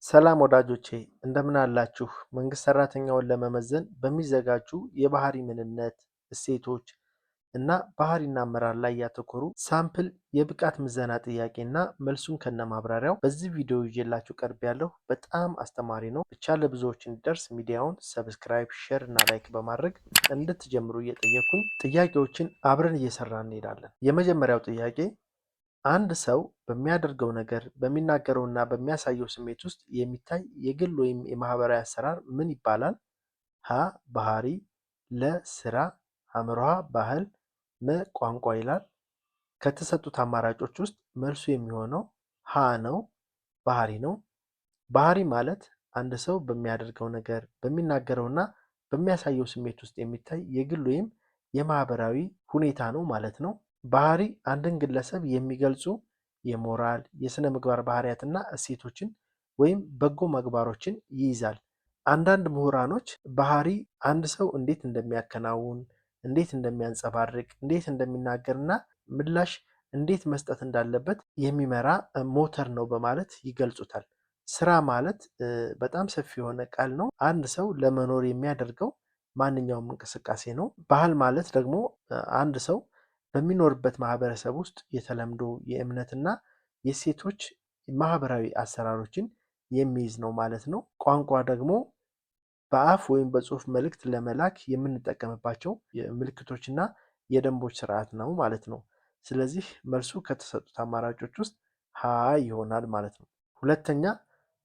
ሰላም ወዳጆቼ እንደምን አላችሁ? መንግስት ሰራተኛውን ለመመዘን በሚዘጋጁ የባህሪ ምንነት፣ እሴቶች እና ባህሪና አመራር ላይ ያተኮሩ ሳምፕል የብቃት ምዘና ጥያቄና መልሱን ከነማብራሪያው በዚህ ቪዲዮ ይዤላችሁ ቀርቤያለሁ። በጣም አስተማሪ ነው። ብቻ ለብዙዎች እንዲደርስ ሚዲያውን ሰብስክራይብ፣ ሼር እና ላይክ በማድረግ እንድትጀምሩ እየጠየኩኝ ጥያቄዎችን አብረን እየሰራን እንሄዳለን። የመጀመሪያው ጥያቄ አንድ ሰው በሚያደርገው ነገር በሚናገረውና በሚያሳየው ስሜት ውስጥ የሚታይ የግል ወይም የማህበራዊ አሰራር ምን ይባላል? ሀ ባህሪ፣ ለ ስራ፣ ሐመርሃ ባህል፣ መ ቋንቋ ይላል። ከተሰጡት አማራጮች ውስጥ መልሱ የሚሆነው ሀ ነው፣ ባህሪ ነው። ባህሪ ማለት አንድ ሰው በሚያደርገው ነገር በሚናገረውና በሚያሳየው ስሜት ውስጥ የሚታይ የግል ወይም የማህበራዊ ሁኔታ ነው ማለት ነው። ባህሪ አንድን ግለሰብ የሚገልጹ የሞራል፣ የስነ ምግባር ባህሪያትና እሴቶችን ወይም በጎ ምግባሮችን ይይዛል። አንዳንድ ምሁራኖች ባህሪ አንድ ሰው እንዴት እንደሚያከናውን፣ እንዴት እንደሚያንጸባርቅ፣ እንዴት እንደሚናገርና ምላሽ እንዴት መስጠት እንዳለበት የሚመራ ሞተር ነው በማለት ይገልጹታል። ስራ ማለት በጣም ሰፊ የሆነ ቃል ነው። አንድ ሰው ለመኖር የሚያደርገው ማንኛውም እንቅስቃሴ ነው። ባህል ማለት ደግሞ አንድ ሰው በሚኖርበት ማህበረሰብ ውስጥ የተለምዶ የእምነትና የሴቶች ማህበራዊ አሰራሮችን የሚይዝ ነው ማለት ነው። ቋንቋ ደግሞ በአፍ ወይም በጽሁፍ መልእክት ለመላክ የምንጠቀምባቸው ምልክቶችና የደንቦች ስርዓት ነው ማለት ነው። ስለዚህ መልሱ ከተሰጡት አማራጮች ውስጥ ሀ ይሆናል ማለት ነው። ሁለተኛ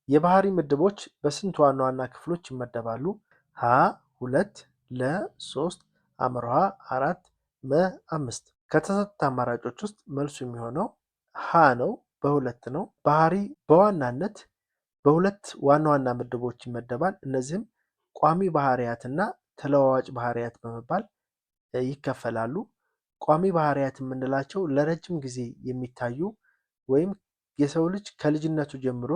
የባህሪ ምድቦች በስንት ዋና ዋና ክፍሎች ይመደባሉ? ሀ 2፣ ለ 3፣ ሐመርሃ 4፣ መ 5። ከተሰጡት አማራጮች ውስጥ መልሱ የሚሆነው ሀ ነው፣ በሁለት ነው። ባህሪ በዋናነት በሁለት ዋና ዋና ምድቦች ይመደባል። እነዚህም ቋሚ ባህሪያትና ተለዋዋጭ ባህሪያት በመባል ይከፈላሉ። ቋሚ ባህሪያት የምንላቸው ለረጅም ጊዜ የሚታዩ ወይም የሰው ልጅ ከልጅነቱ ጀምሮ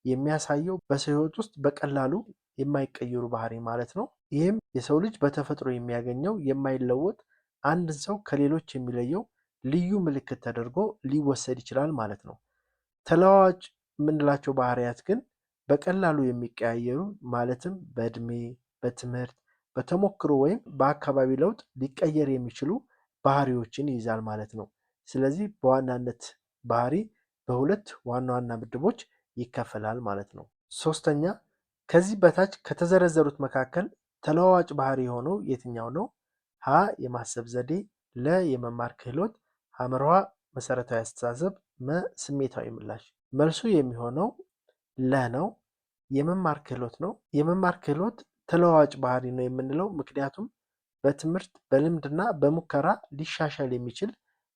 የሚያሳየው በሰው ሕይወት ውስጥ በቀላሉ የማይቀየሩ ባህሪ ማለት ነው። ይህም የሰው ልጅ በተፈጥሮ የሚያገኘው የማይለወጥ አንድን ሰው ከሌሎች የሚለየው ልዩ ምልክት ተደርጎ ሊወሰድ ይችላል ማለት ነው። ተለዋዋጭ የምንላቸው ባህሪያት ግን በቀላሉ የሚቀያየሩ ማለትም በእድሜ፣ በትምህርት፣ በተሞክሮ ወይም በአካባቢ ለውጥ ሊቀየር የሚችሉ ባህሪዎችን ይይዛል ማለት ነው። ስለዚህ በዋናነት ባህሪ በሁለት ዋና ዋና ምድቦች ይከፈላል ማለት ነው። ሶስተኛ ከዚህ በታች ከተዘረዘሩት መካከል ተለዋዋጭ ባህሪ የሆነው የትኛው ነው? ሀ የማሰብ ዘዴ፣ ለ የመማር ክህሎት፣ ሐመርሃ መሰረታዊ አስተሳሰብ፣ መ ስሜታዊ ምላሽ። መልሱ የሚሆነው ለ ነው፣ የመማር ክህሎት ነው። የመማር ክህሎት ተለዋዋጭ ባህሪ ነው የምንለው ምክንያቱም በትምህርት በልምድና በሙከራ ሊሻሻል የሚችል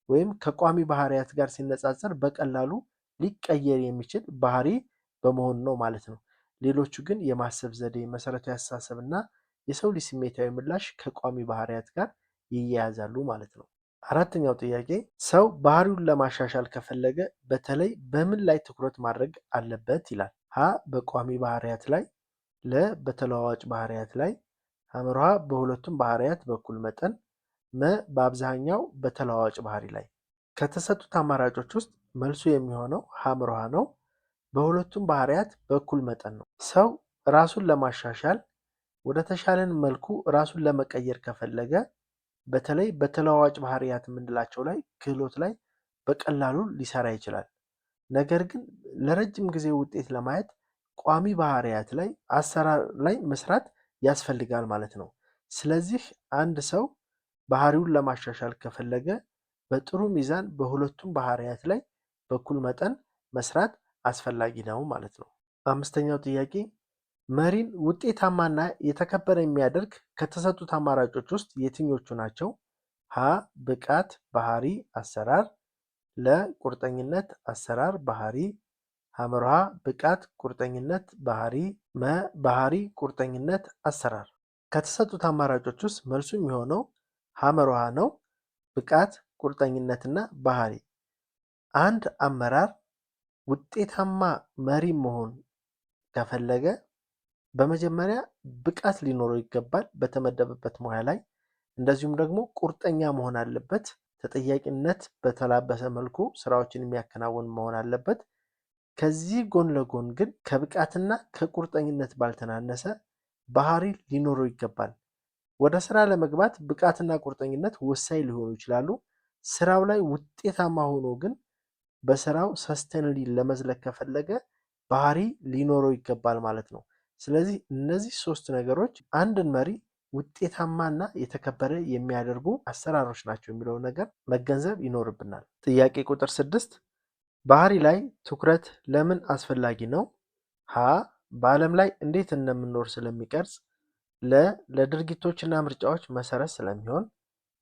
ወይም ከቋሚ ባህሪያት ጋር ሲነጻጸር በቀላሉ ሊቀየር የሚችል ባህሪ በመሆኑ ነው ማለት ነው። ሌሎቹ ግን የማሰብ ዘዴ፣ መሰረታዊ አስተሳሰብ እና የሰው ልጅ ስሜታዊ ምላሽ ከቋሚ ባህሪያት ጋር ይያያዛሉ ማለት ነው። አራተኛው ጥያቄ ሰው ባህሪውን ለማሻሻል ከፈለገ በተለይ በምን ላይ ትኩረት ማድረግ አለበት ይላል። ሀ በቋሚ ባህሪያት ላይ፣ ለ በተለዋዋጭ ባህሪያት ላይ፣ ሐመርሃ በሁለቱም ባህሪያት በኩል መጠን፣ መ በአብዛኛው በተለዋዋጭ ባህሪ ላይ። ከተሰጡት አማራጮች ውስጥ መልሱ የሚሆነው ሐመርሃ ነው፣ በሁለቱም ባህሪያት በኩል መጠን ነው። ሰው ራሱን ለማሻሻል ወደ ተሻለን መልኩ ራሱን ለመቀየር ከፈለገ በተለይ በተለዋዋጭ ባህሪያት የምንላቸው ላይ ክህሎት ላይ በቀላሉ ሊሰራ ይችላል። ነገር ግን ለረጅም ጊዜ ውጤት ለማየት ቋሚ ባህሪያት ላይ አሰራር ላይ መስራት ያስፈልጋል ማለት ነው። ስለዚህ አንድ ሰው ባህሪውን ለማሻሻል ከፈለገ በጥሩ ሚዛን በሁለቱም ባህሪያት ላይ በኩል መጠን መስራት አስፈላጊ ነው ማለት ነው። አምስተኛው ጥያቄ መሪን ውጤታማና የተከበረ የሚያደርግ ከተሰጡት አማራጮች ውስጥ የትኞቹ ናቸው? ሀ ብቃት፣ ባህሪ፣ አሰራር፣ ለ ቁርጠኝነት፣ አሰራር፣ ባህሪ፣ ሐመርሃ ብቃት፣ ቁርጠኝነት፣ ባህሪ፣ መ ባህሪ፣ ቁርጠኝነት፣ አሰራር። ከተሰጡት አማራጮች ውስጥ መልሱ የሚሆነው ሐመርሃ ነው፣ ብቃት፣ ቁርጠኝነትና ባህሪ። አንድ አመራር ውጤታማ መሪ መሆን ከፈለገ በመጀመሪያ ብቃት ሊኖረው ይገባል በተመደበበት ሙያ ላይ። እንደዚሁም ደግሞ ቁርጠኛ መሆን አለበት። ተጠያቂነት በተላበሰ መልኩ ስራዎችን የሚያከናውን መሆን አለበት። ከዚህ ጎን ለጎን ግን ከብቃትና ከቁርጠኝነት ባልተናነሰ ባህሪ ሊኖረው ይገባል። ወደ ስራ ለመግባት ብቃትና ቁርጠኝነት ወሳኝ ሊሆኑ ይችላሉ። ስራው ላይ ውጤታማ ሆኖ ግን በስራው ሰስተንሊ ለመዝለቅ ከፈለገ ባህሪ ሊኖረው ይገባል ማለት ነው። ስለዚህ እነዚህ ሶስት ነገሮች አንድን መሪ ውጤታማና የተከበረ የሚያደርጉ አሰራሮች ናቸው የሚለውን ነገር መገንዘብ ይኖርብናል። ጥያቄ ቁጥር 6 ባህሪ ላይ ትኩረት ለምን አስፈላጊ ነው? ሀ በዓለም ላይ እንዴት እንደምንኖር ስለሚቀርጽ፣ ለድርጊቶችና ምርጫዎች መሰረት ስለሚሆን፣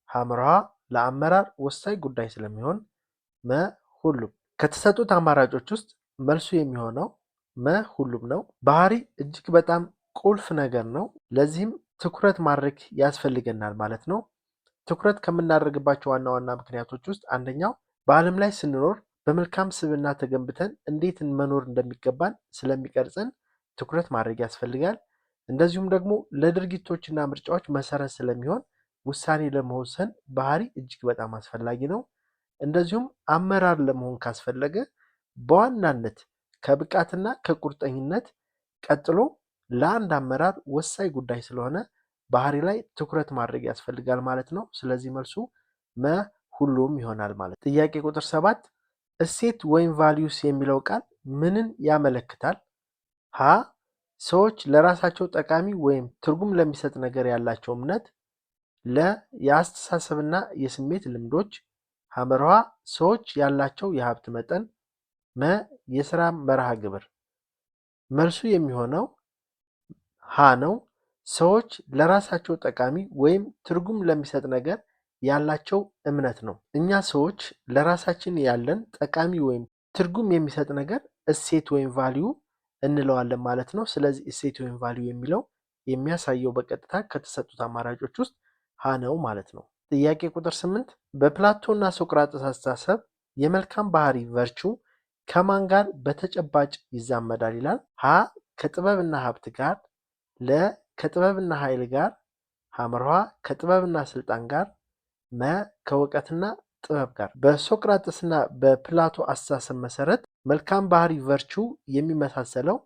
ሐመርሃ ለአመራር ወሳኝ ጉዳይ ስለሚሆን፣ መ ሁሉም። ከተሰጡት አማራጮች ውስጥ መልሱ የሚሆነው መ ሁሉም ነው። ባህሪ እጅግ በጣም ቁልፍ ነገር ነው። ለዚህም ትኩረት ማድረግ ያስፈልገናል ማለት ነው። ትኩረት ከምናደርግባቸው ዋና ዋና ምክንያቶች ውስጥ አንደኛው በዓለም ላይ ስንኖር በመልካም ስብዕና ተገንብተን እንዴት መኖር እንደሚገባን ስለሚቀርጸን ትኩረት ማድረግ ያስፈልጋል። እንደዚሁም ደግሞ ለድርጊቶችና ምርጫዎች መሰረት ስለሚሆን ውሳኔ ለመወሰን ባህሪ እጅግ በጣም አስፈላጊ ነው። እንደዚሁም አመራር ለመሆን ካስፈለገ በዋናነት ከብቃትና ከቁርጠኝነት ቀጥሎ ለአንድ አመራር ወሳኝ ጉዳይ ስለሆነ ባህሪ ላይ ትኩረት ማድረግ ያስፈልጋል ማለት ነው። ስለዚህ መልሱ መ ሁሉም ይሆናል ማለት። ጥያቄ ቁጥር 7 እሴት ወይም ቫሊዩስ የሚለው ቃል ምንን ያመለክታል? ሀ ሰዎች ለራሳቸው ጠቃሚ ወይም ትርጉም ለሚሰጥ ነገር ያላቸው እምነት፣ ለ የአስተሳሰብና የስሜት ልምዶች፣ ሐመርሃ ሰዎች ያላቸው የሀብት መጠን፣ መ የስራ መርሃ ግብር። መልሱ የሚሆነው ሀ ነው። ሰዎች ለራሳቸው ጠቃሚ ወይም ትርጉም ለሚሰጥ ነገር ያላቸው እምነት ነው። እኛ ሰዎች ለራሳችን ያለን ጠቃሚ ወይም ትርጉም የሚሰጥ ነገር እሴት ወይም ቫሊዩ እንለዋለን ማለት ነው። ስለዚህ እሴት ወይም ቫሊዩ የሚለው የሚያሳየው በቀጥታ ከተሰጡት አማራጮች ውስጥ ሀ ነው ማለት ነው። ጥያቄ ቁጥር 8 በፕላቶና ሶቅራጥስ አስተሳሰብ የመልካም ባህሪ ቨርቹ ከማን ጋር በተጨባጭ ይዛመዳል ይላል። ሀ ከጥበብና ሀብት ጋር፣ ለ ከጥበብና ኃይል ጋር፣ ሐመርሃ ከጥበብና ስልጣን ጋር፣ መ ከእውቀትና ጥበብ ጋር። በሶቅራጥስና በፕላቶ አስተሳሰብ መሰረት መልካም ባህሪ ቨርቹ የሚመሳሰለው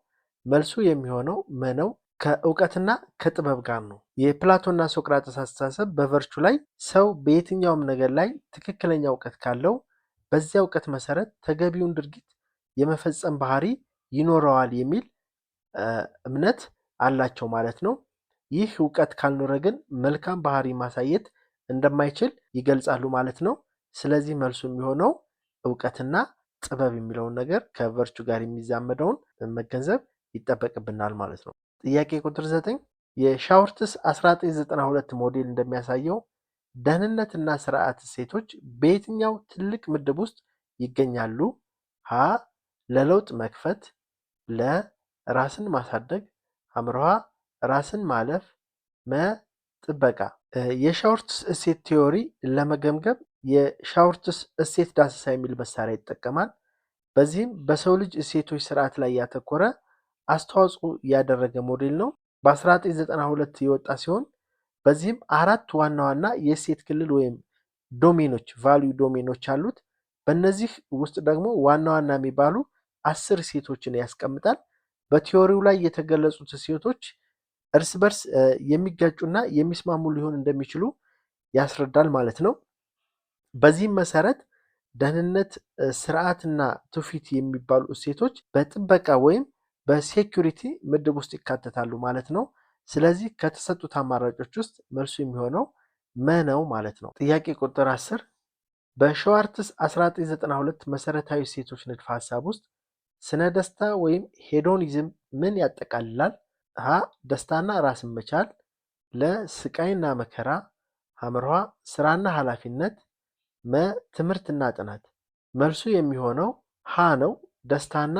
መልሱ የሚሆነው መ ነው። ከእውቀትና ከጥበብ ጋር ነው። የፕላቶና ሶቅራጥስ አስተሳሰብ በቨርቹ ላይ ሰው በየትኛውም ነገር ላይ ትክክለኛ እውቀት ካለው በዚያ እውቀት መሰረት ተገቢውን ድርጊት የመፈጸም ባህሪ ይኖረዋል የሚል እምነት አላቸው ማለት ነው። ይህ እውቀት ካልኖረ ግን መልካም ባህሪ ማሳየት እንደማይችል ይገልጻሉ ማለት ነው። ስለዚህ መልሱ የሚሆነው እውቀትና ጥበብ የሚለውን ነገር ከቨርቹ ጋር የሚዛመደውን መገንዘብ ይጠበቅብናል ማለት ነው። ጥያቄ ቁጥር 9 የሻውርትስ 1992 ሞዴል እንደሚያሳየው ደህንነትና ስርዓት እሴቶች በየትኛው ትልቅ ምድብ ውስጥ ይገኛሉ? ሀ ለለውጥ መክፈት፣ ለ ራስን ማሳደግ፣ ሐመርሃ ራስን ማለፍ፣ መ ጥበቃ። የሻውርትስ እሴት ቲዮሪ ለመገምገም የሻውርትስ እሴት ዳሰሳ የሚል መሳሪያ ይጠቀማል። በዚህም በሰው ልጅ እሴቶች ስርዓት ላይ ያተኮረ አስተዋጽኦ ያደረገ ሞዴል ነው። በ1992 የወጣ ሲሆን በዚህም 4 ዋና ዋና የእሴት ክልል ወይም ዶሜኖች ቫልዩ ዶሜኖች አሉት። በእነዚህ ውስጥ ደግሞ ዋና ዋና የሚባሉ 10 እሴቶችን ያስቀምጣል። በቲዮሪው ላይ የተገለጹት እሴቶች እርስ በርስ የሚጋጩና የሚስማሙ ሊሆን እንደሚችሉ ያስረዳል ማለት ነው። በዚህም መሰረት ደህንነት፣ ስርዓትና ትውፊት የሚባሉ እሴቶች በጥበቃ ወይም በሴኩሪቲ ምድብ ውስጥ ይካተታሉ ማለት ነው። ስለዚህ ከተሰጡት አማራጮች ውስጥ መልሱ የሚሆነው መ ነው ማለት ነው። ጥያቄ ቁጥር 10 በሻውርትስ 1992 መሰረታዊ እሴቶች ንድፈ ሀሳብ ውስጥ ስነ ደስታ ወይም ሄዶኒዝም ምን ያጠቃልላል? ሀ ደስታና ራስን መቻል፣ ለ ስቃይና መከራ፣ ሐመርሃ ስራና ኃላፊነት፣ መ ትምህርትና ጥናት። መልሱ የሚሆነው ሀ ነው። ደስታና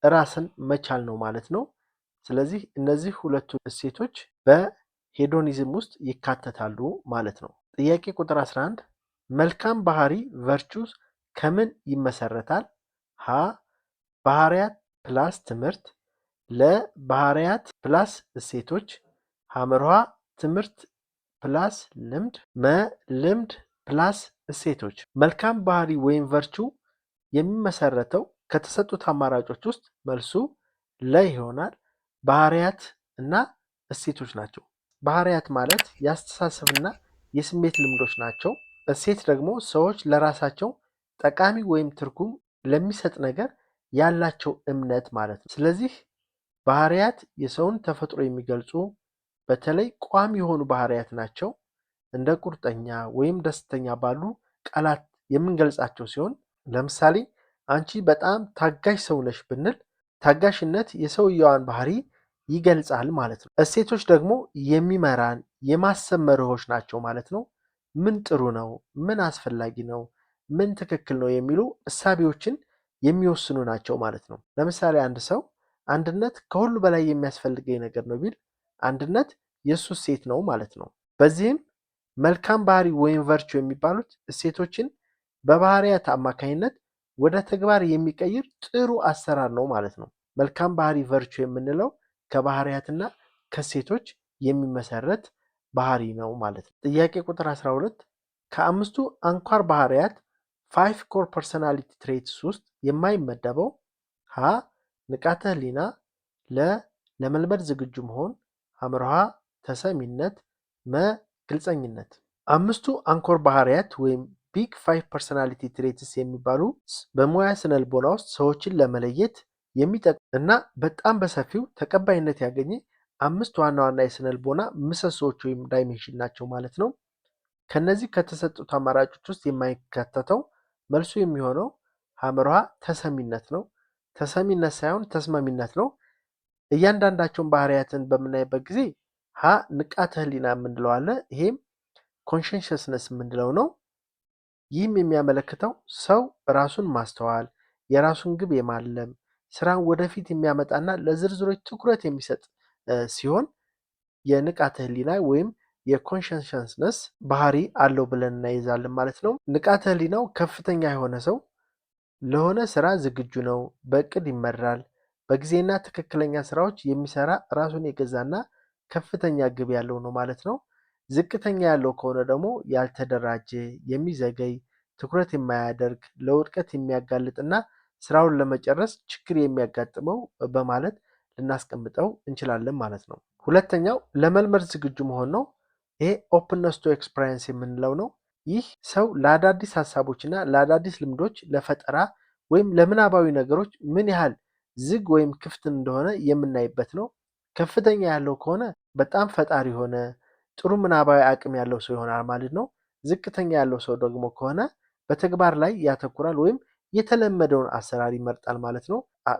ራስን መቻል ነው ማለት ነው። ስለዚህ እነዚህ ሁለቱ እሴቶች በሄዶኒዝም ውስጥ ይካተታሉ ማለት ነው። ጥያቄ ቁጥር 11 መልካም ባህሪ ቨርቹስ ከምን ይመሰረታል? ሀ ባህሪያት ፕላስ ትምህርት፣ ለ ባህሪያት ፕላስ እሴቶች፣ ሐመርሃ ትምህርት ፕላስ ልምድ፣ መ ልምድ ፕላስ እሴቶች። መልካም ባህሪ ወይም ቨርቹ የሚመሰረተው ከተሰጡት አማራጮች ውስጥ መልሱ ለ ይሆናል። ባህሪያት እና እሴቶች ናቸው። ባህሪያት ማለት የአስተሳሰብና የስሜት ልምዶች ናቸው። እሴት ደግሞ ሰዎች ለራሳቸው ጠቃሚ ወይም ትርጉም ለሚሰጥ ነገር ያላቸው እምነት ማለት ነው። ስለዚህ ባህሪያት የሰውን ተፈጥሮ የሚገልጹ በተለይ ቋሚ የሆኑ ባህሪያት ናቸው። እንደ ቁርጠኛ ወይም ደስተኛ ባሉ ቃላት የምንገልጻቸው ሲሆን ለምሳሌ አንቺ በጣም ታጋሽ ሰው ነሽ ብንል ታጋሽነት የሰውየዋን ባህሪ ይገልጻል ማለት ነው። እሴቶች ደግሞ የሚመራን የማሰብ መርሆች ናቸው ማለት ነው። ምን ጥሩ ነው፣ ምን አስፈላጊ ነው፣ ምን ትክክል ነው የሚሉ እሳቤዎችን የሚወስኑ ናቸው ማለት ነው። ለምሳሌ አንድ ሰው አንድነት ከሁሉ በላይ የሚያስፈልገኝ ነገር ነው ቢል አንድነት የእሱ እሴት ነው ማለት ነው። በዚህም መልካም ባህሪ ወይም ቨርቹ የሚባሉት እሴቶችን በባህሪያት አማካኝነት ወደ ተግባር የሚቀይር ጥሩ አሰራር ነው ማለት ነው። መልካም ባህሪ ቨርቹ የምንለው ከባህሪያትና ከእሴቶች የሚመሰረት ባህሪ ነው ማለት ነው። ጥያቄ ቁጥር 12 ከአምስቱ አንኳር ባህሪያት 5 ኮር ፐርሰናሊቲ ትሬትስ ውስጥ የማይመደበው ሀ ንቃተ ህሊና፣ ለ ለመልመድ ዝግጁ መሆን፣ ሐመርሃ ተሰሚነት፣ መ ግልጸኝነት። አምስቱ አንኮር ባህሪያት ወይም ቢግ 5 ፐርሰናሊቲ ትሬትስ የሚባሉ በሙያ ስነልቦና ውስጥ ሰዎችን ለመለየት የሚጠቅሙ እና በጣም በሰፊው ተቀባይነት ያገኘ አምስት ዋና ዋና የስነልቦና ምሰሶዎች ወይም ዳይሜንሽን ናቸው ማለት ነው። ከነዚህ ከተሰጡት አማራጮች ውስጥ የማይካተተው መልሱ የሚሆነው ሐመርሃ ተሰሚነት ነው። ተሰሚነት ሳይሆን ተስማሚነት ነው። እያንዳንዳቸውን ባህሪያትን በምናይበት ጊዜ ሀ ንቃተ ህሊና የምንለው አለ። ይሄም ኮንሸንሽስነስ የምንለው ነው። ይህም የሚያመለክተው ሰው ራሱን ማስተዋል፣ የራሱን ግብ የማለም ስራን ወደፊት የሚያመጣና ለዝርዝሮች ትኩረት የሚሰጥ ሲሆን የንቃተ ህሊና ወይም የኮንሸንሽስነስ ባህሪ አለው ብለን እናይዛለን ማለት ነው። ንቃተ ህሊናው ከፍተኛ የሆነ ሰው ለሆነ ስራ ዝግጁ ነው፣ በእቅድ ይመራል፣ በጊዜና ትክክለኛ ስራዎች የሚሰራ ራሱን የገዛና ከፍተኛ ግብ ያለው ነው ማለት ነው። ዝቅተኛ ያለው ከሆነ ደግሞ ያልተደራጀ፣ የሚዘገይ፣ ትኩረት የማያደርግ፣ ለውድቀት የሚያጋልጥና ስራውን ለመጨረስ ችግር የሚያጋጥመው በማለት ልናስቀምጠው እንችላለን ማለት ነው። ሁለተኛው ለመልመድ ዝግጁ መሆን ነው። ይሄ ኦፕንነስ ቱ ኤክስፒሪየንስ የምንለው ነው። ይህ ሰው ለአዳዲስ ሀሳቦችና ለአዳዲስ ልምዶች፣ ለፈጠራ ወይም ለምናባዊ ነገሮች ምን ያህል ዝግ ወይም ክፍት እንደሆነ የምናይበት ነው። ከፍተኛ ያለው ከሆነ በጣም ፈጣሪ የሆነ ጥሩ ምናባዊ አቅም ያለው ሰው ይሆናል ማለት ነው። ዝቅተኛ ያለው ሰው ደግሞ ከሆነ በተግባር ላይ ያተኩራል ወይም የተለመደውን አሰራር ይመርጣል ማለት ነው።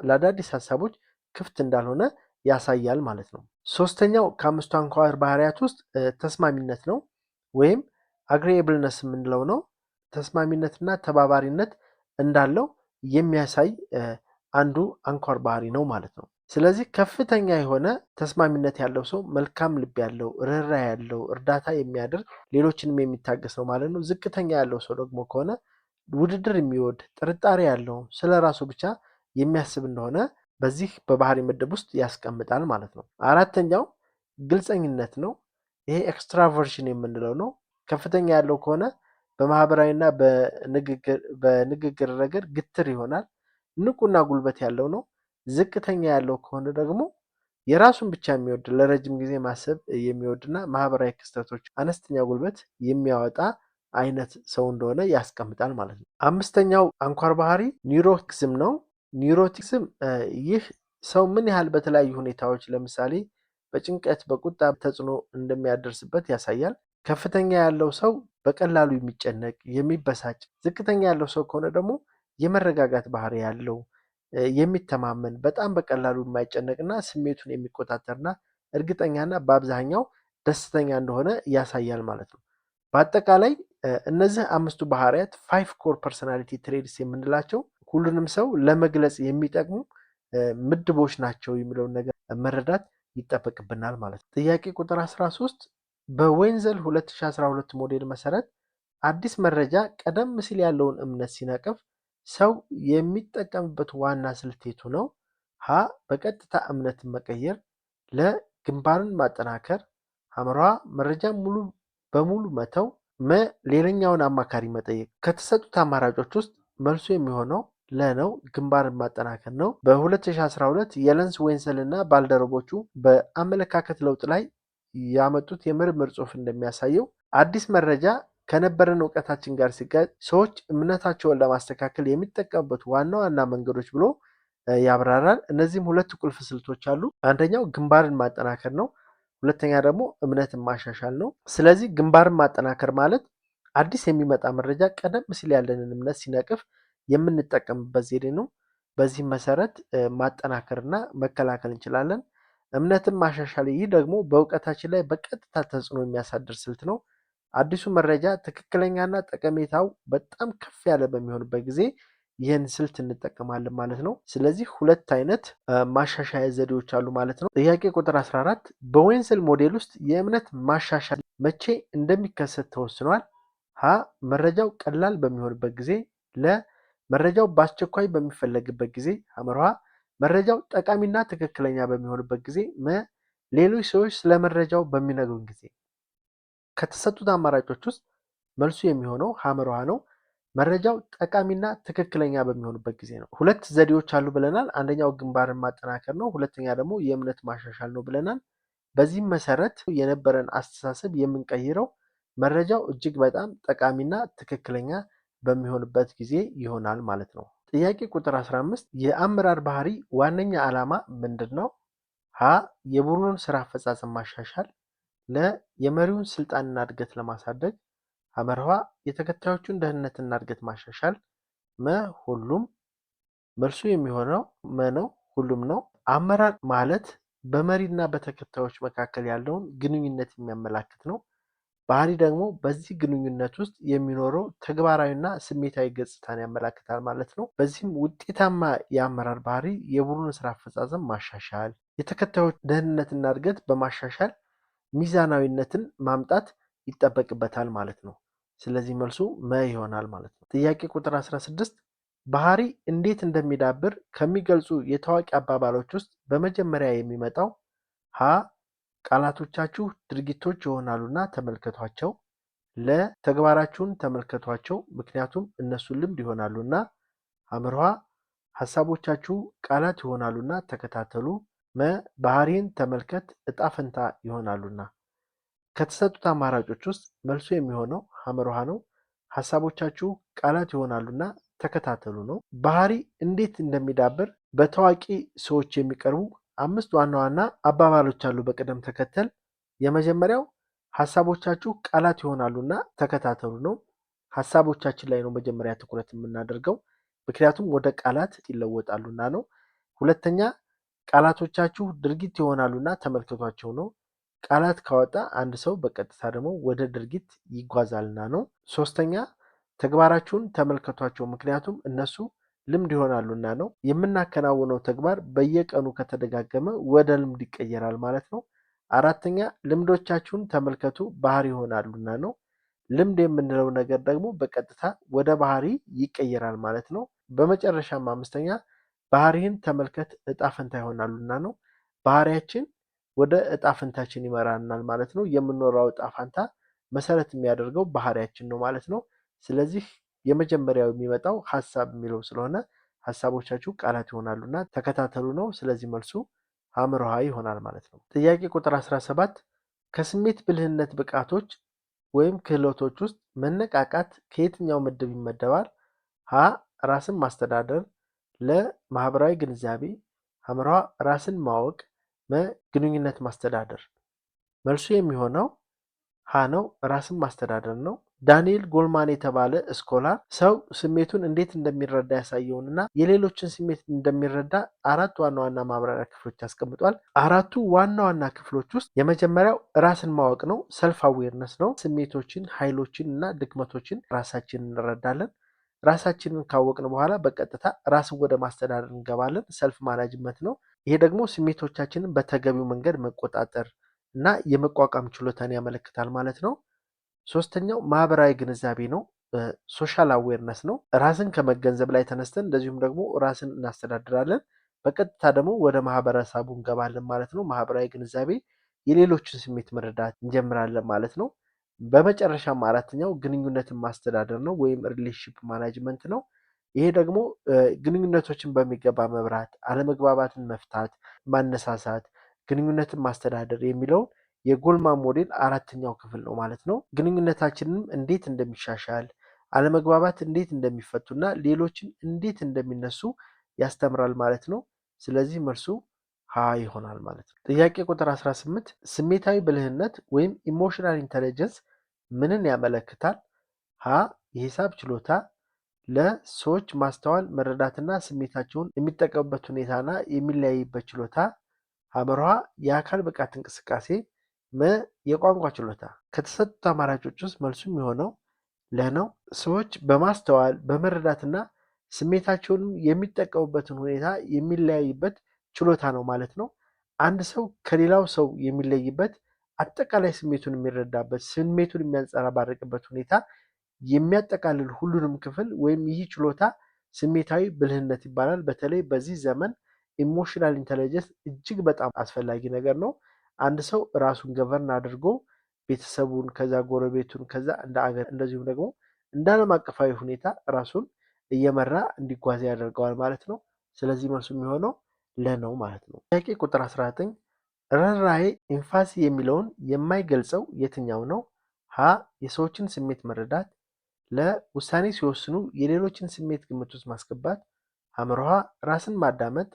ለአዳዲስ ሀሳቦች ክፍት እንዳልሆነ ያሳያል ማለት ነው። ሶስተኛው ከአምስቱ አንኳር ባህሪያት ውስጥ ተስማሚነት ነው ወይም አግሪኤብልነስ የምንለው ነው። ተስማሚነትና ተባባሪነት እንዳለው የሚያሳይ አንዱ አንኳር ባህሪ ነው ማለት ነው። ስለዚህ ከፍተኛ የሆነ ተስማሚነት ያለው ሰው መልካም ልብ ያለው፣ ርህራሄ ያለው፣ እርዳታ የሚያደርግ ሌሎችንም የሚታገስ ነው ማለት ነው። ዝቅተኛ ያለው ሰው ደግሞ ከሆነ ውድድር የሚወድ፣ ጥርጣሬ ያለው፣ ስለ ራሱ ብቻ የሚያስብ እንደሆነ በዚህ በባህሪ ምድብ ውስጥ ያስቀምጣል ማለት ነው። አራተኛው ግልጸኝነት ነው። ይሄ ኤክስትራቨርሽን የምንለው ነው። ከፍተኛ ያለው ከሆነ በማህበራዊና በንግግር ረገድ ግትር ይሆናል። ንቁና ጉልበት ያለው ነው። ዝቅተኛ ያለው ከሆነ ደግሞ የራሱን ብቻ የሚወድ፣ ለረጅም ጊዜ ማሰብ የሚወድና ማህበራዊ ክስተቶች አነስተኛ ጉልበት የሚያወጣ አይነት ሰው እንደሆነ ያስቀምጣል ማለት ነው። አምስተኛው አንኳር ባህሪ ኒውሮቲክስም ነው። ኒውሮቲክስም ይህ ሰው ምን ያህል በተለያዩ ሁኔታዎች ለምሳሌ በጭንቀት፣ በቁጣ ተጽዕኖ እንደሚያደርስበት ያሳያል። ከፍተኛ ያለው ሰው በቀላሉ የሚጨነቅ፣ የሚበሳጭ፣ ዝቅተኛ ያለው ሰው ከሆነ ደግሞ የመረጋጋት ባህሪ ያለው፣ የሚተማመን፣ በጣም በቀላሉ የማይጨነቅና ስሜቱን የሚቆጣጠርና እርግጠኛና በአብዛኛው ደስተኛ እንደሆነ ያሳያል ማለት ነው። በአጠቃላይ እነዚህ አምስቱ ባህሪያት 5 ኮር ፐርሰናሊቲ ትሬትስ የምንላቸው ሁሉንም ሰው ለመግለጽ የሚጠቅሙ ምድቦች ናቸው የሚለውን ነገር መረዳት ይጠበቅብናል ማለት ነው። ጥያቄ ቁጥር 13 በዌንዘል 2012 ሞዴል መሰረት አዲስ መረጃ ቀደም ሲል ያለውን እምነት ሲነቅፍ ሰው የሚጠቀምበት ዋና ስልት የቱ ነው? ሀ በቀጥታ እምነትን መቀየር፣ ለ ግንባርን ማጠናከር፣ ሐመርሃ መረጃን ሙሉ በሙሉ መተው፣ መ ሌላኛውን አማካሪ መጠየቅ። ከተሰጡት አማራጮች ውስጥ መልሱ የሚሆነው ለነው ግንባርን ማጠናከር ነው። በ2012 የለንስ ዌንሰል እና ባልደረቦቹ በአመለካከት ለውጥ ላይ ያመጡት የምርምር ጽሑፍ እንደሚያሳየው አዲስ መረጃ ከነበረን እውቀታችን ጋር ሲጋጭ ሰዎች እምነታቸውን ለማስተካከል የሚጠቀሙበት ዋና ዋና መንገዶች ብሎ ያብራራል። እነዚህም ሁለት ቁልፍ ስልቶች አሉ። አንደኛው ግንባርን ማጠናከር ነው። ሁለተኛ ደግሞ እምነትን ማሻሻል ነው። ስለዚህ ግንባርን ማጠናከር ማለት አዲስ የሚመጣ መረጃ ቀደም ሲል ያለንን እምነት ሲነቅፍ የምንጠቀምበት ዘዴ ነው። በዚህም መሰረት ማጠናከርና መከላከል እንችላለን። እምነትን ማሻሻል፣ ይህ ደግሞ በእውቀታችን ላይ በቀጥታ ተጽዕኖ የሚያሳድር ስልት ነው። አዲሱ መረጃ ትክክለኛና ጠቀሜታው በጣም ከፍ ያለ በሚሆንበት ጊዜ ይህን ስልት እንጠቀማለን ማለት ነው። ስለዚህ ሁለት አይነት ማሻሻያ ዘዴዎች አሉ ማለት ነው። ጥያቄ ቁጥር 14 በዌንሰል ሞዴል ውስጥ የእምነት ማሻሻል መቼ እንደሚከሰት ተወስኗል? ሀ መረጃው ቀላል በሚሆንበት ጊዜ፣ ለ መረጃው በአስቸኳይ በሚፈለግበት ጊዜ፣ ሐመርሃ መረጃው ጠቃሚና ትክክለኛ በሚሆንበት ጊዜ፣ መ ሌሎች ሰዎች ስለ መረጃው በሚነግሩን ጊዜ። ከተሰጡት አማራጮች ውስጥ መልሱ የሚሆነው ሐመርሃ ነው። መረጃው ጠቃሚና ትክክለኛ በሚሆንበት ጊዜ ነው። ሁለት ዘዴዎች አሉ ብለናል። አንደኛው ግንባርን ማጠናከር ነው። ሁለተኛ ደግሞ የእምነት ማሻሻል ነው ብለናል። በዚህም መሰረት የነበረን አስተሳሰብ የምንቀይረው መረጃው እጅግ በጣም ጠቃሚና ትክክለኛ በሚሆንበት ጊዜ ይሆናል ማለት ነው። ጥያቄ ቁጥር 15 የአመራር ባህሪ ዋነኛ ዓላማ ምንድን ነው? ሀ የቡድኑን ስራ አፈጻጸም ማሻሻል፣ ለ የመሪውን ስልጣንና እድገት ለማሳደግ፣ ሐመርሃ የተከታዮቹን ደህንነትና እድገት ማሻሻል፣ መ ሁሉም። መልሱ የሚሆነው መ ነው፣ ሁሉም ነው። አመራር ማለት በመሪና በተከታዮች መካከል ያለውን ግንኙነት የሚያመላክት ነው። ባህሪ ደግሞ በዚህ ግንኙነት ውስጥ የሚኖረው ተግባራዊና ስሜታዊ ገጽታን ያመላክታል ማለት ነው። በዚህም ውጤታማ የአመራር ባህሪ የቡድን ስራ አፈጻጸም ማሻሻል፣ የተከታዮች ደህንነትና እድገት በማሻሻል ሚዛናዊነትን ማምጣት ይጠበቅበታል ማለት ነው። ስለዚህ መልሱ መ ይሆናል ማለት ነው። ጥያቄ ቁጥር 16 ባህሪ እንዴት እንደሚዳብር ከሚገልጹ የታዋቂ አባባሎች ውስጥ በመጀመሪያ የሚመጣው ሀ ቃላቶቻችሁ ድርጊቶች ይሆናሉና ተመልከቷቸው፣ ለ ተግባራችሁን ተመልከቷቸው ምክንያቱም እነሱ ልምድ ይሆናሉና፣ ሐመርሃ ሐሳቦቻችሁ ቃላት ይሆናሉና ተከታተሉ፣ መ ባህሪን ተመልከት እጣ ፈንታ ይሆናሉና። ከተሰጡት አማራጮች ውስጥ መልሱ የሚሆነው ሐመርሃ ነው። ሐሳቦቻችሁ ቃላት ይሆናሉና ተከታተሉ ነው። ባህሪ እንዴት እንደሚዳብር በታዋቂ ሰዎች የሚቀርቡ 5 ዋና ዋና አባባሎች አሉ በቅደም ተከተል። የመጀመሪያው ሐሳቦቻችሁ ቃላት ይሆናሉና ተከታተሉ ነው። ሐሳቦቻችን ላይ ነው መጀመሪያ ትኩረት የምናደርገው ምክንያቱም ወደ ቃላት ይለወጣሉና ነው። ሁለተኛ ቃላቶቻችሁ ድርጊት ይሆናሉና ተመልከቷቸው ነው። ቃላት ካወጣ አንድ ሰው በቀጥታ ደግሞ ወደ ድርጊት ይጓዛልና ነው። ሶስተኛ ተግባራችሁን ተመልከቷቸው ምክንያቱም እነሱ ልምድ ይሆናሉና ነው። የምናከናውነው ተግባር በየቀኑ ከተደጋገመ ወደ ልምድ ይቀየራል ማለት ነው። አራተኛ ልምዶቻችሁን ተመልከቱ ባህሪ ይሆናሉና ነው። ልምድ የምንለው ነገር ደግሞ በቀጥታ ወደ ባህሪ ይቀየራል ማለት ነው። በመጨረሻም አምስተኛ ባህሪህን ተመልከት እጣ ፈንታ ይሆናሉና ነው። ባህሪያችን ወደ እጣ ፈንታችን ይመራናል ማለት ነው። የምንኖረው እጣ ፈንታ መሰረት የሚያደርገው ባህሪያችን ነው ማለት ነው። ስለዚህ የመጀመሪያው የሚመጣው ሐሳብ የሚለው ስለሆነ ሐሳቦቻችሁ ቃላት ይሆናሉና ተከታተሉ ነው። ስለዚህ መልሱ ሐመርሃ ይሆናል ማለት ነው። ጥያቄ ቁጥር 17 ከስሜት ብልህነት ብቃቶች ወይም ክህሎቶች ውስጥ መነቃቃት ከየትኛው ምድብ ይመደባል? ሀ ራስን ማስተዳደር፣ ለ ማህበራዊ ግንዛቤ፣ ሐመርሃ ራስን ማወቅ፣ መ ግንኙነት ማስተዳደር። መልሱ የሚሆነው ሀ ነው፣ ራስን ማስተዳደር ነው። ዳንኤል ጎልማን የተባለ ስኮላር ሰው ስሜቱን እንዴት እንደሚረዳ ያሳየውንና የሌሎችን ስሜት እንደሚረዳ 4 ዋና ዋና ማብራሪያ ክፍሎች ያስቀምጧል። 4ቱ ዋና ዋና ክፍሎች ውስጥ የመጀመሪያው ራስን ማወቅ ነው፣ ሰልፍ አዌርነስ ነው። ስሜቶችን፣ ኃይሎችን እና ድክመቶችን ራሳችንን እንረዳለን። ራሳችንን ካወቅን በኋላ በቀጥታ ራስን ወደ ማስተዳደር እንገባለን፣ ሰልፍ ማናጅመንት ነው። ይሄ ደግሞ ስሜቶቻችንን በተገቢው መንገድ መቆጣጠር እና የመቋቋም ችሎታን ያመለክታል ማለት ነው። ሶስተኛው ማህበራዊ ግንዛቤ ነው፣ ሶሻል አዌርነስ ነው። ራስን ከመገንዘብ ላይ ተነስተን እንደዚሁም ደግሞ ራስን እናስተዳድራለን። በቀጥታ ደግሞ ወደ ማህበረሰቡ እንገባለን ማለት ነው። ማህበራዊ ግንዛቤ የሌሎችን ስሜት መረዳት እንጀምራለን ማለት ነው። በመጨረሻም አራተኛው ግንኙነትን ማስተዳደር ነው ወይም ሪሌሽንሺፕ ማናጅመንት ነው። ይሄ ደግሞ ግንኙነቶችን በሚገባ መብራት፣ አለመግባባትን መፍታት፣ ማነሳሳት፣ ግንኙነትን ማስተዳደር የሚለውን የጎልማ ሞዴል አራተኛው ክፍል ነው ማለት ነው። ግንኙነታችንም እንዴት እንደሚሻሻል፣ አለመግባባት እንዴት እንደሚፈቱና ሌሎችን እንዴት እንደሚነሱ ያስተምራል ማለት ነው። ስለዚህ መልሱ ሀ ይሆናል ማለት ነው። ጥያቄ ቁጥር 18 ስሜታዊ ብልህነት ወይም ኢሞሽናል ኢንተለጀንስ ምንን ያመለክታል? ሀ የሂሳብ ችሎታ፣ ለሰዎች ማስተዋል መረዳትና ስሜታቸውን የሚጠቀሙበት ሁኔታና የሚለያይበት ችሎታ፣ ሐመርሃ የአካል ብቃት እንቅስቃሴ፣ መ የቋንቋ ችሎታ። ከተሰጡት አማራጮች ውስጥ መልሱ የሚሆነው ለነው። ሰዎች በማስተዋል በመረዳትና ስሜታቸውንም የሚጠቀሙበትን ሁኔታ የሚለያይበት ችሎታ ነው ማለት ነው። አንድ ሰው ከሌላው ሰው የሚለይበት አጠቃላይ ስሜቱን የሚረዳበት ስሜቱን የሚያንጸባርቅበት ሁኔታ የሚያጠቃልል ሁሉንም ክፍል ወይም ይህ ችሎታ ስሜታዊ ብልህነት ይባላል። በተለይ በዚህ ዘመን ኢሞሽናል ኢንተለጀንስ እጅግ በጣም አስፈላጊ ነገር ነው። አንድ ሰው ራሱን ገቨርን አድርጎ ቤተሰቡን ከዛ ጎረቤቱን ከዛ እንደ አገር እንደዚሁም ደግሞ እንደ ዓለም አቀፋዊ ሁኔታ ራሱን እየመራ እንዲጓዝ ያደርገዋል ማለት ነው። ስለዚህ መልሱ የሚሆነው ለነው ማለት ነው። ጥያቄ ቁጥር 19 ርህራሄ ኤምፋሲ የሚለውን የማይገልጸው የትኛው ነው? ሀ የሰዎችን ስሜት መረዳት፣ ለውሳኔ ሲወስኑ የሌሎችን ስሜት ግምት ውስጥ ማስገባት፣ ሐመርሃ ራስን ማዳመጥ፣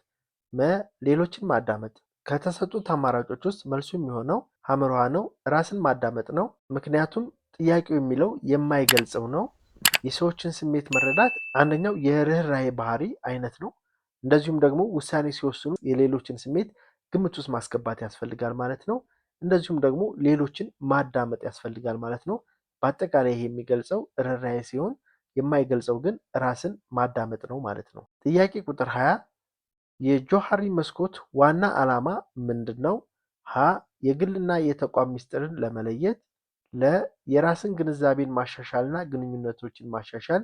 መ ሌሎችን ማዳመጥ። ከተሰጡት አማራጮች ውስጥ መልሱ የሚሆነው ሐመርሃ ነው፣ ራስን ማዳመጥ ነው። ምክንያቱም ጥያቄው የሚለው የማይገልጸው ነው። የሰዎችን ስሜት መረዳት አንደኛው የርህራሄ ባህሪ አይነት ነው። እንደዚሁም ደግሞ ውሳኔ ሲወስኑ የሌሎችን ስሜት ግምት ውስጥ ማስገባት ያስፈልጋል ማለት ነው። እንደዚሁም ደግሞ ሌሎችን ማዳመጥ ያስፈልጋል ማለት ነው። በአጠቃላይ ይሄ የሚገልጸው ርህራሄ ሲሆን የማይገልጸው ግን ራስን ማዳመጥ ነው ማለት ነው። ጥያቄ ቁጥር 20 የጆሃሪ መስኮት ዋና ዓላማ ምንድን ነው? ሀ የግልና የተቋም ሚስጥርን ለመለየት፣ ለ የራስን ግንዛቤን ማሻሻልና ግንኙነቶችን ማሻሻል፣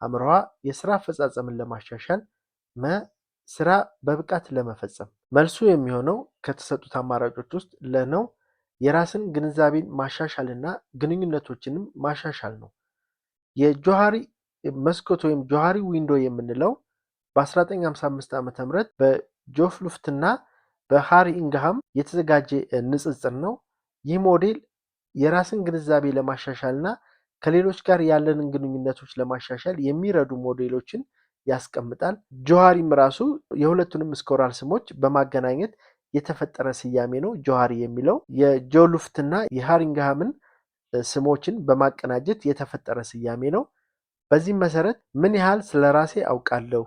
ሐመርሃ የስራ አፈጻጸምን ለማሻሻል፣ መ ስራ በብቃት ለመፈጸም። መልሱ የሚሆነው ከተሰጡት አማራጮች ውስጥ ለነው። የራስን ግንዛቤን ማሻሻልና ግንኙነቶችንም ማሻሻል ነው። የጆሃሪ መስኮት ወይም ጆሃሪ ዊንዶ የምንለው በ1955 ዓ.ም በጆፍሉፍትና በሃሪ ኢንግሃም የተዘጋጀ ንጽጽር ነው። ይህ ሞዴል የራስን ግንዛቤ ለማሻሻልና ከሌሎች ጋር ያለንን ግንኙነቶች ለማሻሻል የሚረዱ ሞዴሎችን ያስቀምጣል። ጆሃሪም ራሱ የሁለቱንም ስኮራል ስሞች በማገናኘት የተፈጠረ ስያሜ ነው። ጆሃሪ የሚለው የጆሉፍትና የሃሪንግሃምን ስሞችን በማቀናጀት የተፈጠረ ስያሜ ነው። በዚህም መሰረት ምን ያህል ስለ ራሴ አውቃለሁ፣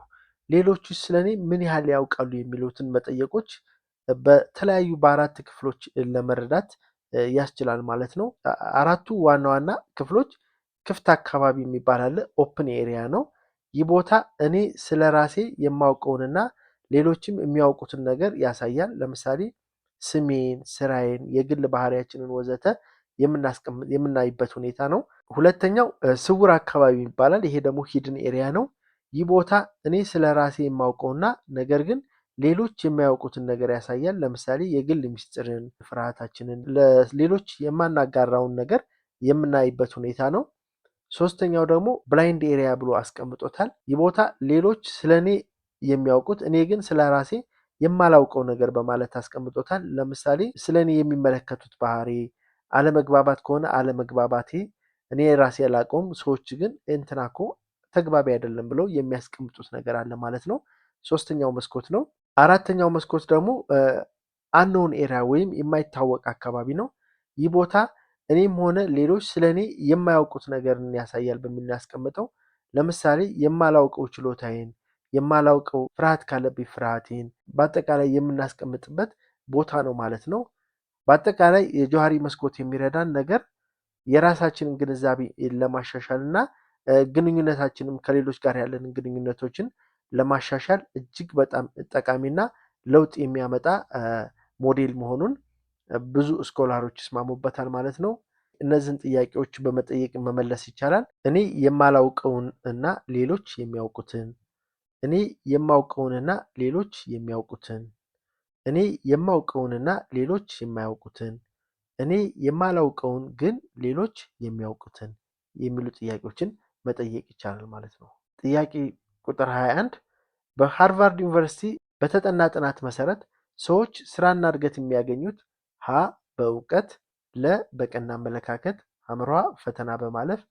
ሌሎቹ ስለኔ ምን ያህል ያውቃሉ የሚሉትን መጠየቆች በተለያዩ በአራት ክፍሎች ለመረዳት ያስችላል ማለት ነው። አራቱ ዋና ዋና ክፍሎች ክፍት አካባቢ የሚባል አለ፣ ኦፕን ኤሪያ ነው። ይህ ቦታ እኔ ስለ ራሴ የማውቀውንና ሌሎችም የሚያውቁትን ነገር ያሳያል። ለምሳሌ ስሜን፣ ስራዬን፣ የግል ባህሪያችንን ወዘተ የምናይበት ሁኔታ ነው። ሁለተኛው ስውር አካባቢ ይባላል። ይሄ ደግሞ ሂድን ኤሪያ ነው። ይህ ቦታ እኔ ስለ ራሴ የማውቀውና ነገር ግን ሌሎች የማያውቁትን ነገር ያሳያል። ለምሳሌ የግል ምስጢርን፣ ፍርሃታችንን፣ ለሌሎች የማናጋራውን ነገር የምናይበት ሁኔታ ነው። ሶስተኛው ደግሞ ብላይንድ ኤሪያ ብሎ አስቀምጦታል። ይህ ቦታ ሌሎች ስለኔ የሚያውቁት እኔ ግን ስለ ራሴ የማላውቀው ነገር በማለት አስቀምጦታል። ለምሳሌ ስለኔ የሚመለከቱት ባህሪ፣ አለመግባባት ከሆነ አለመግባባቴ እኔ ራሴ ያላውቀውም፣ ሰዎች ግን እንትና እኮ ተግባቢ አይደለም ብለው የሚያስቀምጡት ነገር አለ ማለት ነው። ሶስተኛው መስኮት ነው። አራተኛው መስኮት ደግሞ አንኖን ኤሪያ ወይም የማይታወቅ አካባቢ ነው። ይህ ቦታ እኔም ሆነ ሌሎች ስለኔ የማያውቁት ነገርን ያሳያል በሚል ያስቀምጠው። ለምሳሌ የማላውቀው ችሎታዬን፣ የማላውቀው ፍርሃት ካለብኝ ፍርሃቴን በአጠቃላይ የምናስቀምጥበት ቦታ ነው ማለት ነው። በአጠቃላይ የጆሃሪ መስኮት የሚረዳን ነገር የራሳችንን ግንዛቤ ለማሻሻል እና ግንኙነታችንም ከሌሎች ጋር ያለንን ግንኙነቶችን ለማሻሻል እጅግ በጣም ጠቃሚና ለውጥ የሚያመጣ ሞዴል መሆኑን ብዙ ስኮላሮች ይስማሙበታል ማለት ነው። እነዚህን ጥያቄዎች በመጠየቅ መመለስ ይቻላል። እኔ የማላውቀውን እና ሌሎች የሚያውቁትን፣ እኔ የማውቀውንና ሌሎች የሚያውቁትን፣ እኔ የማውቀውንና ሌሎች የማያውቁትን፣ እኔ የማላውቀውን ግን ሌሎች የሚያውቁትን የሚሉ ጥያቄዎችን መጠየቅ ይቻላል ማለት ነው። ጥያቄ ቁጥር 21 በሃርቫርድ ዩኒቨርሲቲ በተጠና ጥናት መሰረት ሰዎች ስራና እድገት የሚያገኙት ሀ በእውቀት፣ ለ በቀና አመለካከት፣ ሐመርሃ ፈተና በማለፍ፣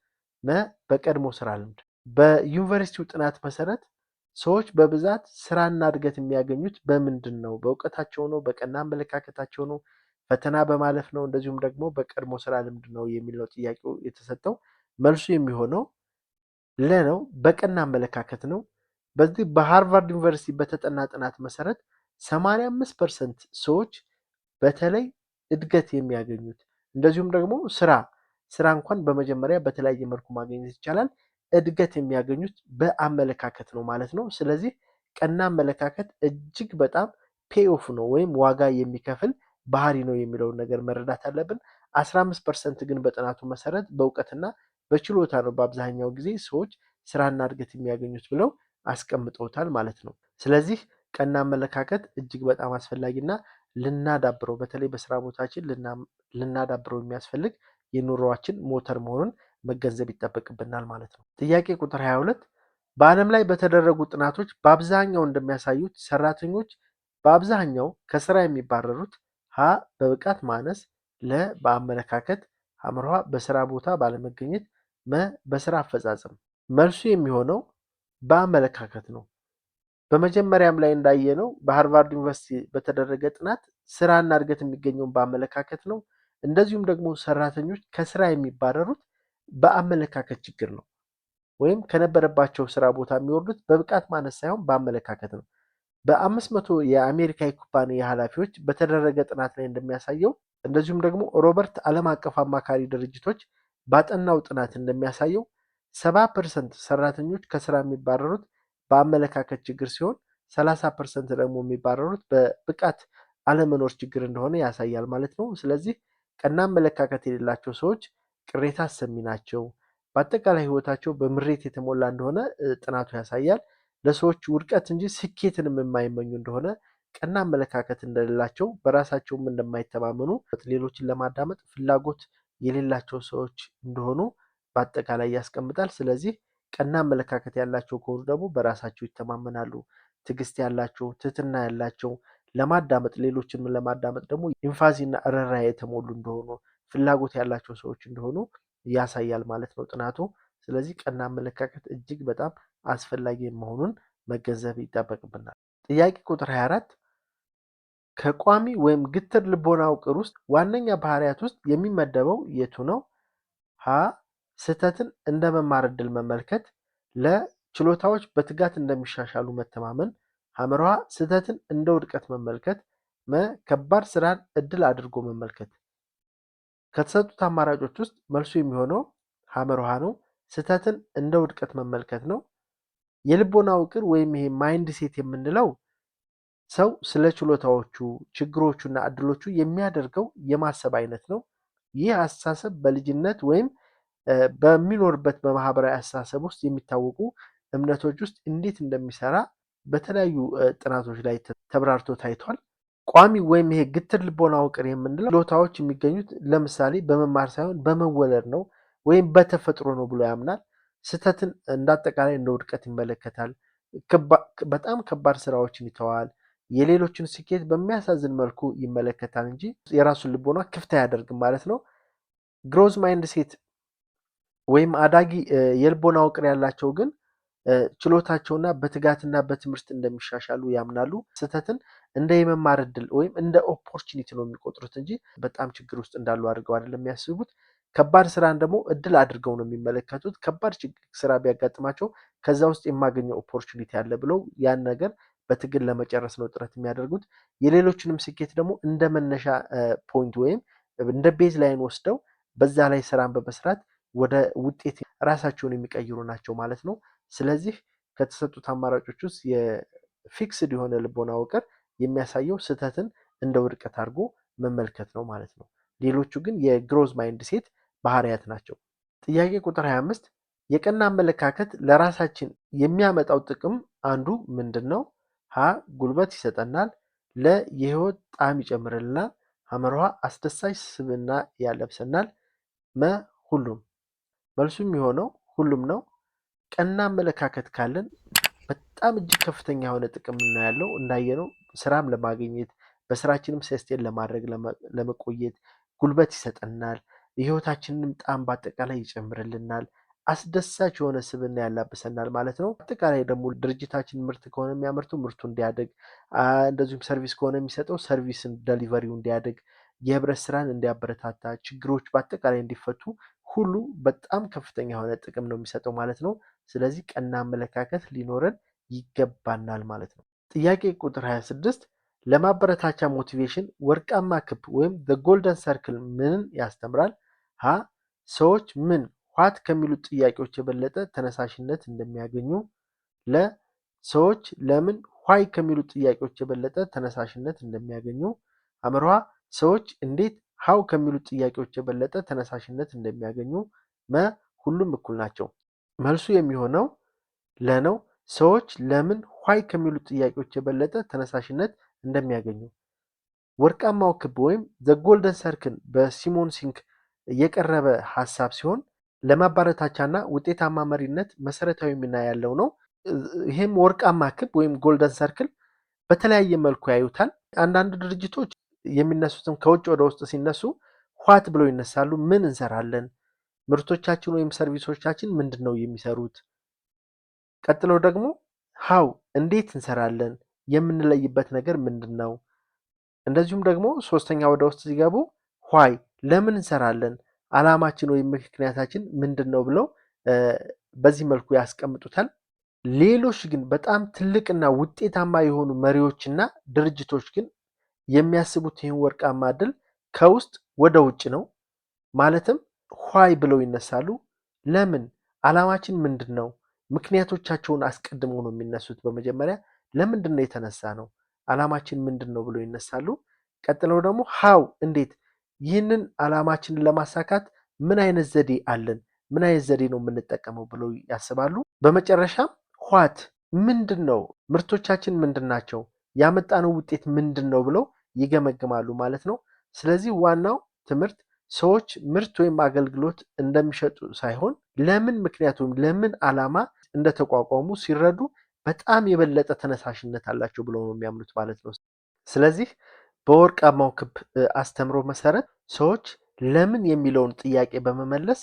መ በቀድሞ ስራ ልምድ። በዩኒቨርሲቲው ጥናት መሰረት ሰዎች በብዛት ስራና እድገት የሚያገኙት በምንድን ነው? በእውቀታቸው ነው? በቀና አመለካከታቸው ነው? ፈተና በማለፍ ነው? እንደዚሁም ደግሞ በቀድሞ ስራ ልምድ ነው የሚል ነው ጥያቄው የተሰጠው። መልሱ የሚሆነው ለ ነው፣ በቀና አመለካከት ነው። በዚህ በሃርቫርድ ዩኒቨርሲቲ በተጠና ጥናት መሰረት 85% ሰዎች በተለይ እድገት የሚያገኙት እንደዚሁም ደግሞ ስራ እንኳን በመጀመሪያ በተለያየ መልኩ ማግኘት ይቻላል። እድገት የሚያገኙት በአመለካከት ነው ማለት ነው። ስለዚህ ቀና አመለካከት እጅግ በጣም ፔኦፍ ነው ወይም ዋጋ የሚከፍል ባህሪ ነው የሚለውን ነገር መረዳት አለብን። 15% ግን በጥናቱ መሰረት በእውቀትና በችሎታ ነው በአብዛኛው ጊዜ ሰዎች ስራና እድገት የሚያገኙት ብለው አስቀምጠውታል ማለት ነው። ስለዚህ ቀና አመለካከት እጅግ በጣም አስፈላጊና ልናዳብረው በተለይ በስራ ቦታችን ልናዳብረው የሚያስፈልግ የኑሮዋችን ሞተር መሆኑን መገንዘብ ይጠበቅብናል ማለት ነው። ጥያቄ ቁጥር 22 በዓለም ላይ በተደረጉ ጥናቶች በአብዛኛው እንደሚያሳዩት ሰራተኞች በአብዛኛው ከስራ የሚባረሩት ሀ በብቃት ማነስ፣ ለ በአመለካከት፣ ሐመርሃ በስራ ቦታ ባለመገኘት፣ መ በስራ አፈጻጸም። መልሱ የሚሆነው በአመለካከት ነው። በመጀመሪያም ላይ እንዳየነው በሃርቫርድ ዩኒቨርሲቲ በተደረገ ጥናት ስራና እድገት የሚገኘውን በአመለካከት ነው። እንደዚሁም ደግሞ ሰራተኞች ከስራ የሚባረሩት በአመለካከት ችግር ነው። ወይም ከነበረባቸው ስራ ቦታ የሚወርዱት በብቃት ማነስ ሳይሆን በአመለካከት ነው። በ500 የአሜሪካ ኩባንያ ኃላፊዎች በተደረገ ጥናት ላይ እንደሚያሳየው እንደዚሁም ደግሞ ሮበርት ዓለም አቀፍ አማካሪ ድርጅቶች ባጠናው ጥናት እንደሚያሳየው 70% ሰራተኞች ከስራ የሚባረሩት በአመለካከት ችግር ሲሆን 30% ደግሞ የሚባረሩት በብቃት አለመኖር ችግር እንደሆነ ያሳያል ማለት ነው። ስለዚህ ቀና አመለካከት የሌላቸው ሰዎች ቅሬታ አሰሚ ናቸው። በአጠቃላይ ህይወታቸው በምሬት የተሞላ እንደሆነ ጥናቱ ያሳያል። ለሰዎች ውድቀት እንጂ ስኬትንም የማይመኙ እንደሆነ፣ ቀና አመለካከት እንደሌላቸው፣ በራሳቸውም እንደማይተማመኑ፣ ሌሎችን ለማዳመጥ ፍላጎት የሌላቸው ሰዎች እንደሆኑ በአጠቃላይ ያስቀምጣል። ስለዚህ ቀና አመለካከት ያላቸው ከሆኑ ደግሞ በራሳቸው ይተማመናሉ፣ ትዕግስት ያላቸው፣ ትህትና ያላቸው፣ ለማዳመጥ ሌሎችንም ለማዳመጥ ደግሞ ኢንፋሲና ርህራሄ የተሞሉ እንደሆኑ፣ ፍላጎት ያላቸው ሰዎች እንደሆኑ ያሳያል ማለት ነው ጥናቱ። ስለዚህ ቀና አመለካከት እጅግ በጣም አስፈላጊ መሆኑን መገንዘብ ይጠበቅብናል። ጥያቄ ቁጥር 24 ከቋሚ ወይም ግትር ልቦና ውቅር ውስጥ ዋነኛ ባህሪያት ውስጥ የሚመደበው የቱ ነው? ሀ ስህተትን እንደ መማር ዕድል መመልከት፣ ለ ችሎታዎች በትጋት እንደሚሻሻሉ መተማመን፣ ሐመርሃ ስህተትን እንደ ውድቀት መመልከት፣ መ ከባድ ስራን ዕድል አድርጎ መመልከት። ከተሰጡት አማራጮች ውስጥ መልሱ የሚሆነው ሐመርሃ ነው። ስህተትን እንደ ውድቀት መመልከት ነው። የልቦና ውቅር ወይም ይሄ ማይንድ ሴት የምንለው ሰው ስለ ችሎታዎቹ፣ ችግሮቹና እድሎቹ የሚያደርገው የማሰብ አይነት ነው። ይህ አስተሳሰብ በልጅነት ወይም በሚኖርበት በማህበራዊ አስተሳሰብ ውስጥ የሚታወቁ እምነቶች ውስጥ እንዴት እንደሚሰራ በተለያዩ ጥናቶች ላይ ተብራርቶ ታይቷል። ቋሚ ወይም ይሄ ግትር ልቦና ውቅር የምንለው ችሎታዎች የሚገኙት ለምሳሌ በመማር ሳይሆን በመወለድ ነው ወይም በተፈጥሮ ነው ብሎ ያምናል። ስህተትን እንዳጠቃላይ እንደ ውድቀት ይመለከታል። በጣም ከባድ ስራዎችን ይተዋል። የሌሎችን ስኬት በሚያሳዝን መልኩ ይመለከታል እንጂ የራሱን ልቦና ክፍት አያደርግም ማለት ነው። ግሮዝ ማይንድ ሴት ወይም አዳጊ የልቦና ውቅር ያላቸው ግን ችሎታቸውና በትጋትና በትምህርት እንደሚሻሻሉ ያምናሉ። ስህተትን እንደ የመማር ዕድል ወይም እንደ ኦፖርቹኒቲ ነው የሚቆጥሩት እንጂ በጣም ችግር ውስጥ እንዳሉ አድርገው አይደለም የሚያስቡት። ከባድ ስራን ደግሞ እድል አድርገው ነው የሚመለከቱት። ከባድ ስራ ቢያጋጥማቸው ከዛ ውስጥ የማገኘው ኦፖርቹኒቲ አለ ብለው ያን ነገር በትግል ለመጨረስ ነው ጥረት የሚያደርጉት። የሌሎችንም ስኬት ደግሞ እንደ መነሻ ፖይንት ወይም እንደ ቤዝ ላይን ወስደው በዛ ላይ ስራን በመስራት ወደ ውጤት ራሳቸውን የሚቀይሩ ናቸው ማለት ነው። ስለዚህ ከተሰጡት አማራጮች ውስጥ የፊክስድ የሆነ ልቦና ውቅር የሚያሳየው ስህተትን እንደ ውድቀት አድርጎ መመልከት ነው ማለት ነው። ሌሎቹ ግን የግሮዝ ማይንድ ሴት ባህሪያት ናቸው። ጥያቄ ቁጥር 25 የቀና አመለካከት ለራሳችን የሚያመጣው ጥቅም አንዱ ምንድን ነው? ሀ ጉልበት ይሰጠናል፣ ለ የህይወት ጣዕም ይጨምርልናል፣ ሐመርሃ አስደሳች ስብዕና ያለብሰናል፣ መ ሁሉም። መልሱ የሚሆነው ሁሉም ነው። ቀና አመለካከት ካለን በጣም እጅግ ከፍተኛ የሆነ ጥቅም ነው ያለው። እንዳየነው ስራም ለማግኘት በስራችንም ሰስቴን ለማድረግ ለመቆየት ጉልበት ይሰጠናል። የህይወታችንንም ጣዕም በአጠቃላይ ይጨምርልናል። አስደሳች የሆነ ስብዕና ያላብሰናል ማለት ነው። አጠቃላይ ደግሞ ድርጅታችን ምርት ከሆነ የሚያመርተው ምርቱ እንዲያድግ፣ እንደዚሁም ሰርቪስ ከሆነ የሚሰጠው ሰርቪስን ደሊቨሪው እንዲያድግ፣ የህብረት ስራን እንዲያበረታታ፣ ችግሮች በአጠቃላይ እንዲፈቱ ሁሉ በጣም ከፍተኛ የሆነ ጥቅም ነው የሚሰጠው ማለት ነው። ስለዚህ ቀና አመለካከት ሊኖረን ይገባናል ማለት ነው። ጥያቄ ቁጥር 26 ለማበረታቻ ሞቲቬሽን ወርቃማ ክብ ወይም ጎልደን ሰርክል ምንን ያስተምራል? ሀ ሰዎች ምን ዋት ከሚሉት ጥያቄዎች የበለጠ ተነሳሽነት እንደሚያገኙ፣ ለ ሰዎች ለምን ዋይ ከሚሉት ጥያቄዎች የበለጠ ተነሳሽነት እንደሚያገኙ፣ አምርሃ ሰዎች እንዴት ሃው ከሚሉት ጥያቄዎች የበለጠ ተነሳሽነት እንደሚያገኙ፣ መ ሁሉም እኩል ናቸው። መልሱ የሚሆነው ለነው። ሰዎች ለምን ዋይ ከሚሉት ጥያቄዎች የበለጠ ተነሳሽነት እንደሚያገኙ። ወርቃማው ክብ ወይም ዘ ጎልደን ሰርክል በሲሞን ሲንክ የቀረበ ሀሳብ ሲሆን ለማበረታቻና ውጤታማ መሪነት መሰረታዊ ሚና ያለው ነው። ይህም ወርቃማ ክብ ወይም ጎልደን ሰርክል በተለያየ መልኩ ያዩታል። አንዳንድ ድርጅቶች የሚነሱትም ከውጭ ወደ ውስጥ ሲነሱ ዋት ብለው ይነሳሉ። ምን እንሰራለን? ምርቶቻችን ወይም ሰርቪሶቻችን ምንድን ነው የሚሰሩት? ቀጥለው ደግሞ ሃው እንዴት እንሰራለን? የምንለይበት ነገር ምንድን ነው? እንደዚሁም ደግሞ ሶስተኛ ወደ ውስጥ ሲገቡ ዋይ ለምን እንሰራለን? አላማችን ወይም ምክንያታችን ምንድን ነው ብለው በዚህ መልኩ ያስቀምጡታል። ሌሎች ግን በጣም ትልቅና ውጤታማ የሆኑ መሪዎችና ድርጅቶች ግን የሚያስቡት ይህን ወርቃማ ድል ከውስጥ ወደ ውጭ ነው። ማለትም ዋይ ብለው ይነሳሉ። ለምን? አላማችን ምንድን ነው? ምክንያቶቻቸውን አስቀድመው ነው የሚነሱት። በመጀመሪያ ለምንድን ነው የተነሳ ነው? አላማችን ምንድን ነው ብለው ይነሳሉ። ቀጥለው ደግሞ ሃው እንዴት? ይህንን አላማችንን ለማሳካት ምን አይነት ዘዴ አለን? ምን አይነት ዘዴ ነው የምንጠቀመው ብለው ያስባሉ። በመጨረሻም ዋት ምንድን ነው? ምርቶቻችን ምንድን ናቸው? ያመጣነው ውጤት ምንድን ነው ብለው ይገመግማሉ ማለት ነው። ስለዚህ ዋናው ትምህርት ሰዎች ምርት ወይም አገልግሎት እንደሚሸጡ ሳይሆን ለምን ምክንያት ወይም ለምን ዓላማ እንደተቋቋሙ ሲረዱ በጣም የበለጠ ተነሳሽነት አላቸው ብለው ነው የሚያምኑት ማለት ነው። ስለዚህ በወርቃማው ክብ አስተምሮ መሰረት ሰዎች ለምን የሚለውን ጥያቄ በመመለስ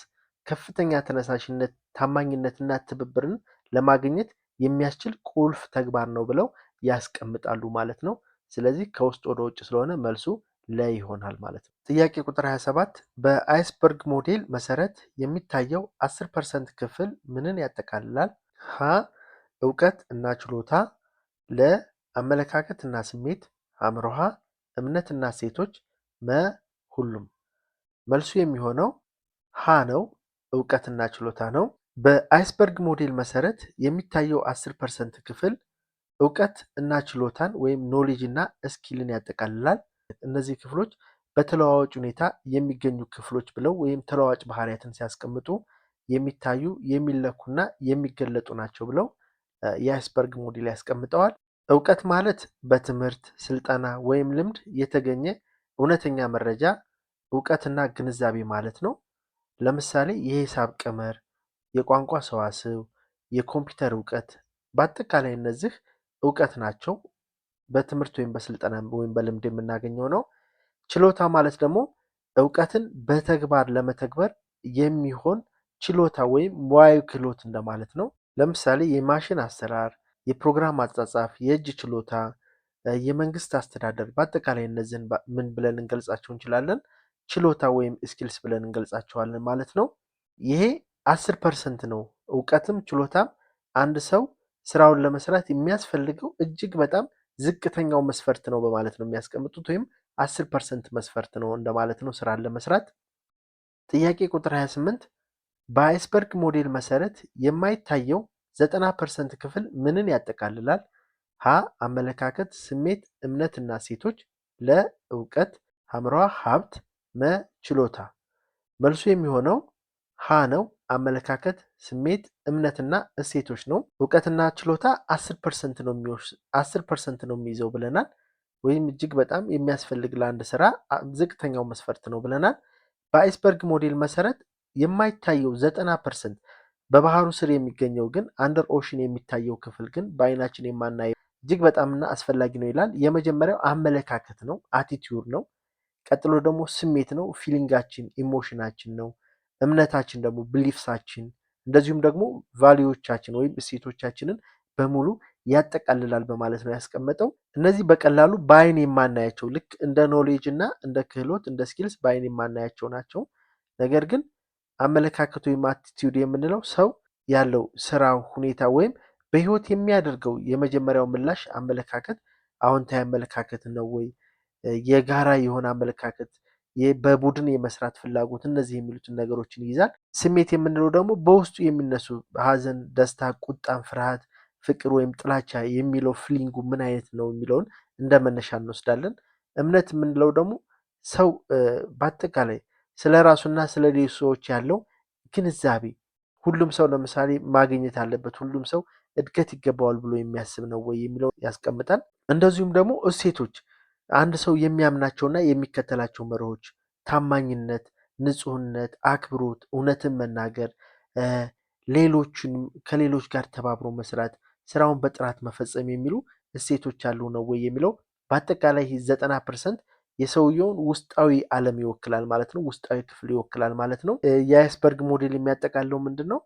ከፍተኛ ተነሳሽነት፣ ታማኝነትና ትብብርን ለማግኘት የሚያስችል ቁልፍ ተግባር ነው ብለው ያስቀምጣሉ ማለት ነው። ስለዚህ ከውስጥ ወደ ውጭ ስለሆነ መልሱ ላይ ይሆናል ማለት ነው። ጥያቄ ቁጥር 27 በአይስበርግ ሞዴል መሰረት የሚታየው 10% ክፍል ምንን ያጠቃልላል? ሀ እውቀት እና ችሎታ፣ ለ አመለካከት እና ስሜት፣ አምሮሃ እምነትና እሴቶች፣ መ ሁሉም። መልሱ የሚሆነው ሀ ነው፣ እውቀትና ችሎታ ነው። በአይስበርግ ሞዴል መሰረት የሚታየው 10% ክፍል እውቀት እና ችሎታን ወይም ኖሌጅ እና ስኪልን ያጠቃልላል። እነዚህ ክፍሎች በተለዋዋጭ ሁኔታ የሚገኙ ክፍሎች ብለው ወይም ተለዋዋጭ ባህሪያትን ሲያስቀምጡ የሚታዩ የሚለኩና የሚገለጡ ናቸው ብለው የአይስበርግ ሞዴል ያስቀምጠዋል። እውቀት ማለት በትምህርት ስልጠና ወይም ልምድ የተገኘ እውነተኛ መረጃ፣ እውቀትና ግንዛቤ ማለት ነው። ለምሳሌ የሂሳብ ቀመር፣ የቋንቋ ሰዋስው፣ የኮምፒውተር እውቀት፣ በአጠቃላይ እነዚህ እውቀት ናቸው። በትምህርት ወይም በስልጠና ወይም በልምድ የምናገኘው ነው። ችሎታ ማለት ደግሞ እውቀትን በተግባር ለመተግበር የሚሆን ችሎታ ወይም ሙያዊ ክህሎት እንደማለት ነው። ለምሳሌ የማሽን አሰራር፣ የፕሮግራም አጻጻፍ፣ የእጅ ችሎታ፣ የመንግስት አስተዳደር፣ በአጠቃላይ እነዚህን ምን ብለን እንገልጻቸው እንችላለን? ችሎታ ወይም ስኪልስ ብለን እንገልጻቸዋለን ማለት ነው። ይሄ 10% ነው። እውቀትም ችሎታም አንድ ሰው ስራውን ለመስራት የሚያስፈልገው እጅግ በጣም ዝቅተኛው መስፈርት ነው በማለት ነው የሚያስቀምጡት፣ ወይም 10% መስፈርት ነው እንደማለት ነው ስራን ለመስራት። ጥያቄ ቁጥር 28 በአይስበርግ ሞዴል መሰረት የማይታየው 90% ክፍል ምንን ያጠቃልላል? ሀ አመለካከት፣ ስሜት፣ እምነትና እሴቶች፣ ለ እውቀት፣ ሐምራዋ ሀብት፣ መ ችሎታ። መልሱ የሚሆነው ሀ ነው። አመለካከት፣ ስሜት፣ እምነትና እሴቶች ነው። እውቀትና ችሎታ 10% ነው የሚይዘው ብለናል። ወይም እጅግ በጣም የሚያስፈልግ ለአንድ ስራ ዝቅተኛው መስፈርት ነው ብለናል። በአይስበርግ ሞዴል መሰረት የማይታየው 90% በባህሩ ስር የሚገኘው ግን አንደር ኦሽን የሚታየው ክፍል ግን በአይናችን የማናየው እጅግ በጣምና አስፈላጊ ነው ይላል። የመጀመሪያው አመለካከት ነው፣ አቲቲዩድ ነው። ቀጥሎ ደግሞ ስሜት ነው፣ ፊሊንጋችን፣ ኢሞሽናችን ነው። እምነታችን ደግሞ ብሊፍሳችን፣ እንደዚሁም ደግሞ ቫሊዎቻችን ወይም እሴቶቻችንን በሙሉ ያጠቃልላል በማለት ነው ያስቀመጠው። እነዚህ በቀላሉ በአይን የማናያቸው ልክ እንደ ኖሌጅ እና እንደ ክህሎት እንደ ስኪልስ በአይን የማናያቸው ናቸው። ነገር ግን አመለካከቱ ወይም አቲቲዩድ የምንለው ሰው ያለው ስራው ሁኔታ ወይም በህይወት የሚያደርገው የመጀመሪያው ምላሽ አመለካከት አዎንታዊ አመለካከት ነው ወይ፣ የጋራ የሆነ አመለካከት፣ በቡድን የመስራት ፍላጎት፣ እነዚህ የሚሉትን ነገሮችን ይይዛል። ስሜት የምንለው ደግሞ በውስጡ የሚነሱ ሀዘን፣ ደስታ፣ ቁጣን፣ ፍርሃት፣ ፍቅር ወይም ጥላቻ የሚለው ፊሊንጉ ምን አይነት ነው የሚለውን እንደ መነሻ እንወስዳለን። እምነት የምንለው ደግሞ ሰው በአጠቃላይ ስለ ራሱና ስለ ሌሎች ሰዎች ያለው ግንዛቤ፣ ሁሉም ሰው ለምሳሌ ማግኘት አለበት፣ ሁሉም ሰው እድገት ይገባዋል ብሎ የሚያስብ ነው ወይ የሚለው ያስቀምጣል። እንደዚሁም ደግሞ እሴቶች አንድ ሰው የሚያምናቸውና የሚከተላቸው መርሆች ታማኝነት፣ ንጹህነት፣ አክብሮት፣ እውነትን መናገር፣ ሌሎችን ከሌሎች ጋር ተባብሮ መስራት፣ ስራውን በጥራት መፈጸም የሚሉ እሴቶች አሉ ነው ወይ የሚለው በአጠቃላይ 90% የሰውየውን ውስጣዊ ዓለም ይወክላል ማለት ነው። ውስጣዊ ክፍል ይወክላል ማለት ነው። የአይስበርግ ሞዴል የሚያጠቃልለው ምንድን ነው?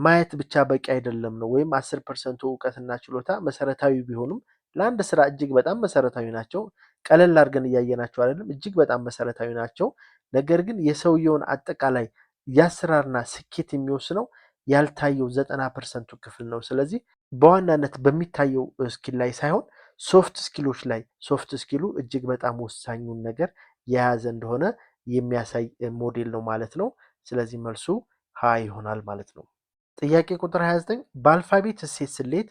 ማየት ብቻ በቂ አይደለም ነው። ወይም 10% እውቀትና ችሎታ መሰረታዊ ቢሆኑም ለአንድ ስራ እጅግ በጣም መሰረታዊ ናቸው። ቀለል አድርገን እያየናቸው አይደለም፣ እጅግ በጣም መሰረታዊ ናቸው። ነገር ግን የሰውየውን አጠቃላይ የአሰራርና ስኬት የሚወስነው ያልታየው 90%ቱ ክፍል ነው። ስለዚህ በዋናነት በሚታየው ስኪል ላይ ሳይሆን ሶፍት ስኪሎች ላይ ሶፍት ስኪሉ እጅግ በጣም ወሳኙን ነገር የያዘ እንደሆነ የሚያሳይ ሞዴል ነው ማለት ነው። ስለዚህ መልሱ ሀ ይሆናል ማለት ነው። ጥያቄ ቁጥር 29 በአልፋቤት እሴት ስሌት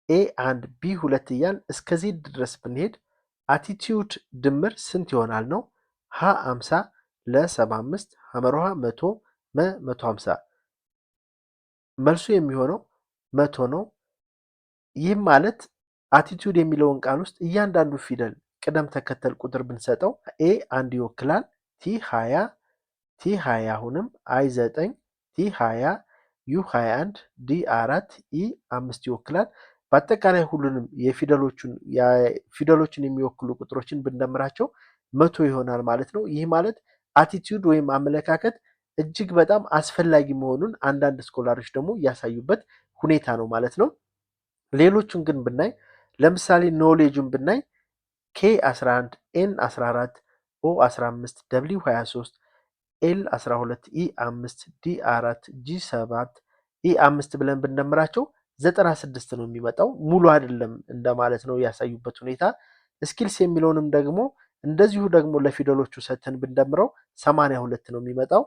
ኤ 1 ቢ 2 እያል እስከ ዜድ ድረስ ብንሄድ አቲቲዩድ ድምር ስንት ይሆናል ነው? ሀ 50 ለ 75 ሐመሮሃ 100 መ 150። መልሱ የሚሆነው 100 ነው። ይህም ማለት አቲቲዩድ የሚለውን ቃል ውስጥ እያንዳንዱ ፊደል ቅደም ተከተል ቁጥር ብንሰጠው ኤ 1 ይወክላል፣ ቲ 20፣ ቲ 20 አሁንም፣ አይ 9፣ ቲ 20፣ ዩ 21፣ ዲ 4፣ ኢ 5 ይወክላል። በአጠቃላይ ሁሉንም ፊደሎችን የሚወክሉ ቁጥሮችን ብንደምራቸው 100 ይሆናል ማለት ነው። ይህ ማለት አቲቲዩድ ወይም አመለካከት እጅግ በጣም አስፈላጊ መሆኑን አንዳንድ ስኮላሮች ደግሞ ያሳዩበት ሁኔታ ነው ማለት ነው። ሌሎቹን ግን ብናይ ለምሳሌ ኖሌጁን ብናይ ኬ 11፣ ኤን 14፣ ኦ 15፣ ደብሊው 23፣ ኤል 12፣ ኢ 5፣ ዲ 4፣ ጂ 7፣ ኢ 5 ብለን ብንደምራቸው 96 ነው የሚመጣው። ሙሉ አይደለም እንደማለት ነው ያሳዩበት ሁኔታ። ስኪልስ የሚለውንም ደግሞ እንደዚሁ ደግሞ ለፊደሎቹ ሰተን ብንደምረው 82 ነው የሚመጣው።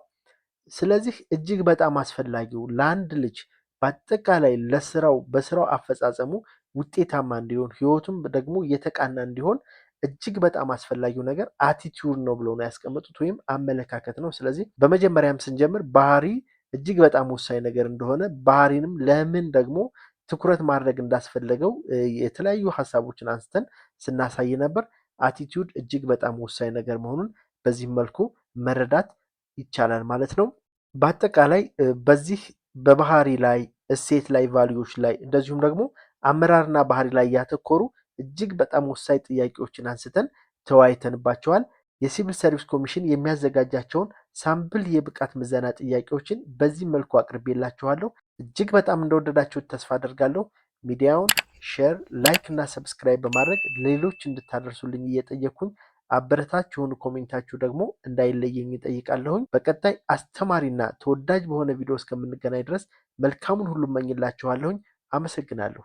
ስለዚህ እጅግ በጣም አስፈላጊው ለአንድ ልጅ በአጠቃላይ ለስራው በስራው አፈጻጸሙ ውጤታማ እንዲሆን ህይወቱም ደግሞ የተቃና እንዲሆን እጅግ በጣም አስፈላጊው ነገር አቲቲዩድ ነው ብለው ነው ያስቀመጡት፣ ወይም አመለካከት ነው። ስለዚህ በመጀመሪያም ስንጀምር ባህሪ እጅግ በጣም ወሳኝ ነገር እንደሆነ ባህሪንም ለምን ደግሞ ትኩረት ማድረግ እንዳስፈለገው የተለያዩ ሀሳቦችን አንስተን ስናሳይ ነበር። አቲቲዩድ እጅግ በጣም ወሳኝ ነገር መሆኑን በዚህ መልኩ መረዳት ይቻላል ማለት ነው። በአጠቃላይ በዚህ በባህሪ ላይ እሴት ላይ ቫልዩዎች ላይ እንደዚሁም ደግሞ አመራርና ባህሪ ላይ ያተኮሩ እጅግ በጣም ወሳኝ ጥያቄዎችን አንስተን ተወያይተንባቸዋል። የሲቪል ሰርቪስ ኮሚሽን የሚያዘጋጃቸውን ሳምፕል የብቃት ምዘና ጥያቄዎችን በዚህ መልኩ አቅርቤላችኋለሁ። እጅግ በጣም እንደወደዳችሁት ተስፋ አደርጋለሁ። ሚዲያውን ሼር፣ ላይክ እና ሰብስክራይብ በማድረግ ሌሎች እንድታደርሱልኝ እየጠየኩኝ አበረታች የሆኑ ኮሜንታችሁ ደግሞ እንዳይለየኝ እጠይቃለሁኝ። በቀጣይ አስተማሪና ተወዳጅ በሆነ ቪዲዮ እስከምንገናኝ ድረስ መልካሙን ሁሉ እመኝላችኋለሁኝ። አመሰግናለሁ።